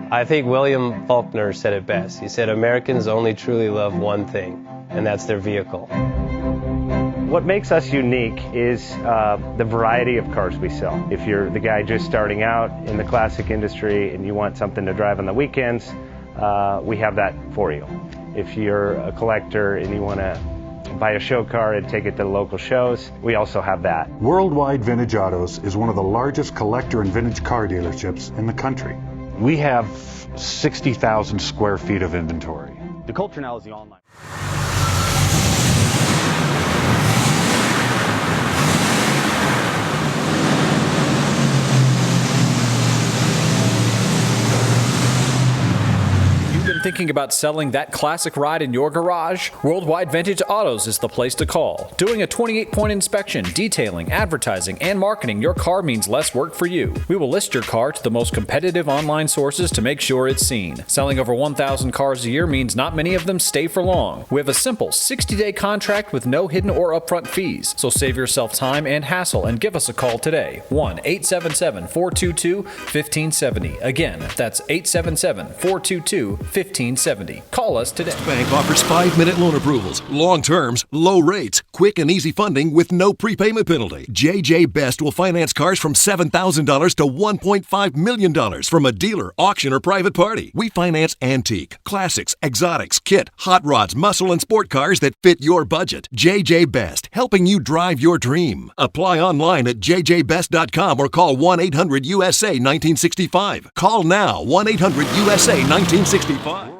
I think William Faulkner said it best. He said, Americans only truly love one thing, and that's their vehicle. What makes us unique is the variety of cars we sell. If you're the guy just starting out in the classic industry and you want something to drive on the weekends, we have that for you. If you're a collector and you want to buy a show car and take it to the local shows, we also have that. Worldwide Vintage Autos is one of the largest collector and vintage car dealerships in the country. We have 60,000 square feet of inventory. The culture now is the online. Thinking about selling that classic ride in your garage? Worldwide Vintage Autos is the place to call. Doing a 28-point inspection, detailing, advertising, and marketing your car means less work for you. We will list your car to the most competitive online sources to make sure it's seen. Selling over 1,000 cars a year means not many of them stay for long. We have a simple 60-day contract with no hidden or upfront fees. So save yourself time and hassle and give us a call today. 1-877-422-1570. Again, that's 877-422-1570. Call us today. Bank offers 5-minute loan approvals, long terms, low rates, quick and easy funding with no prepayment penalty. JJ Best will finance cars from $7,000 to $1.5 million from a dealer, auction, or private party. We finance antique, classics, exotics, kit, hot rods, muscle, and sport cars that fit your budget. JJ Best, helping you drive your dream. Apply online at jjbest.com or call 1-800-USA-1965. Call now, 1-800-USA-1965.